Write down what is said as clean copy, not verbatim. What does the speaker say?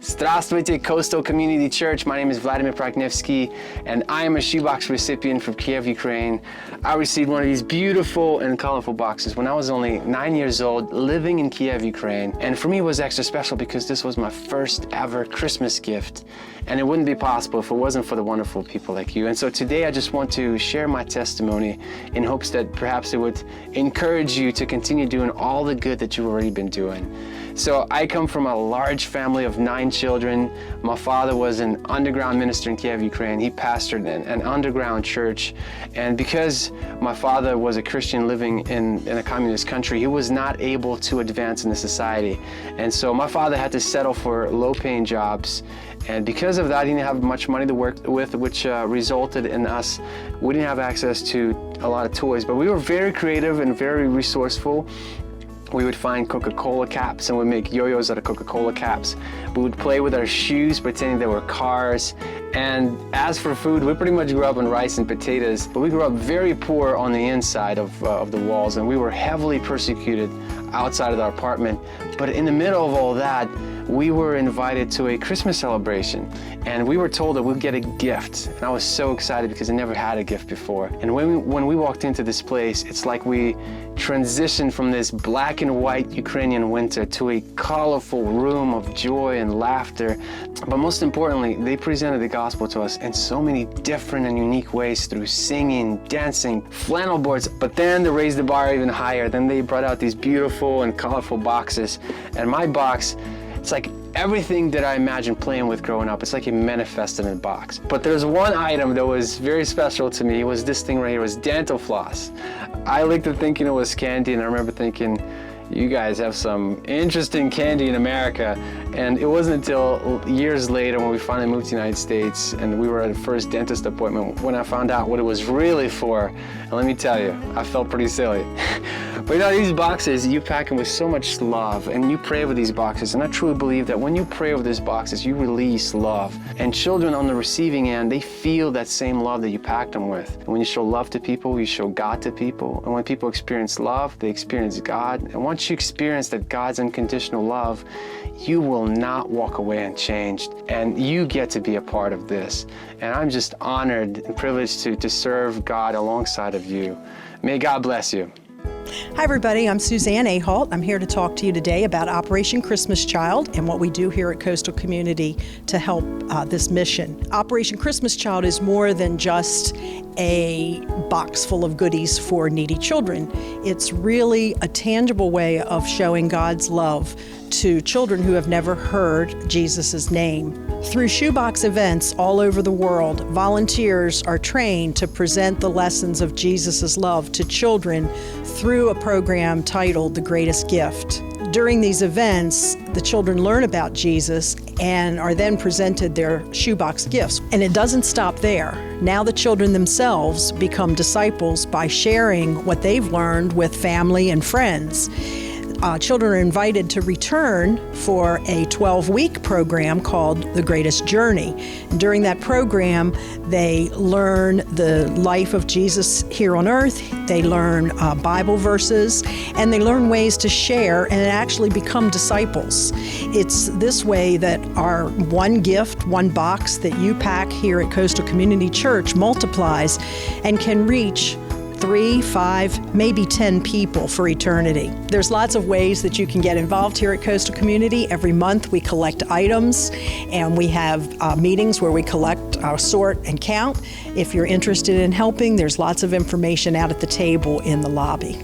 Здравствуйте, Coastal Community Church. My name is Vladimir Praknivsky, and I am a shoebox recipient from Kiev, Ukraine. I received one of these beautiful and colorful boxes when I was only 9 years old, living in Kiev, Ukraine. And for me, it was extra special because this was my first ever Christmas gift. And it wouldn't be possible if it wasn't for the wonderful people like you. And so today I just want to share my testimony in hopes that perhaps it would encourage you to continue doing all the good that you've already been doing. So I come from a large family of 9 children. My father was an underground minister in Kiev, Ukraine. He pastored an underground church. And because my father was a Christian living in a communist country, he was not able to advance in the society. And so my father had to settle for low-paying jobs. And because of that, he didn't have much money to work with, which resulted in us, we didn't have access to a lot of toys, but we were very creative and very resourceful. We would find Coca-Cola caps and we'd make yo-yos out of Coca-Cola caps. We would play with our shoes pretending they were cars. And as for food, we pretty much grew up on rice and potatoes, but we grew up very poor on the inside of the walls, and we were heavily persecuted outside of our apartment. But in the middle of all that, we were invited to a Christmas celebration, and we were told that we'd get a gift. And I was so excited because I never had a gift before. And when we walked into this place, it's like we transitioned from this black and white Ukrainian winter to a colorful room of joy and laughter. But most importantly, they presented the gospel to us in so many different and unique ways through singing, dancing, flannel boards. But then they raised the bar even higher. Then they brought out these beautiful and colorful boxes. And my box, it's like everything that I imagined playing with growing up. It's like it manifested in a box. But there's one item that was very special to me. It was this thing right here. It was dental floss. I licked it thinking it was candy, and I remember thinking, you guys have some interesting candy in America. And it wasn't until years later when we finally moved to the United States and we were at the first dentist appointment when I found out what it was really for. And let me tell you, I felt pretty silly. But you know, these boxes, you pack them with so much love, and you pray with these boxes. And I truly believe that when you pray with these boxes, you release love. And children on the receiving end, they feel that same love that you packed them with. And when you show love to people, you show God to people. And when people experience love, they experience God. And once you experience that God's unconditional love, you will not walk away unchanged. And you get to be a part of this. And I'm just honored and privileged to serve God alongside of you. May God bless you. Hi everybody, I'm Suzanne Ahalt. I'm here to talk to you today about Operation Christmas Child and what we do here at Coastal Community to help this mission. Operation Christmas Child is more than just a box full of goodies for needy children. It's really a tangible way of showing God's love to children who have never heard Jesus' name. Through shoebox events all over the world, volunteers are trained to present the lessons of Jesus' love to children through a program titled The Greatest Gift. During these events, the children learn about Jesus and are then presented their shoebox gifts. And it doesn't stop there. Now the children themselves become disciples by sharing what they've learned with family and friends. Children are invited to return for a 12-week program called The Greatest Journey. And during that program, they learn the life of Jesus here on earth, they learn Bible verses, and they learn ways to share and actually become disciples. It's this way that our one gift, one box that you pack here at Coastal Community Church multiplies and can reach 3, 5, maybe 10 people for eternity. There's lots of ways that you can get involved here at Coastal Community. Every month we collect items, and we have meetings where we collect, sort, and count. If you're interested in helping, there's lots of information out at the table in the lobby.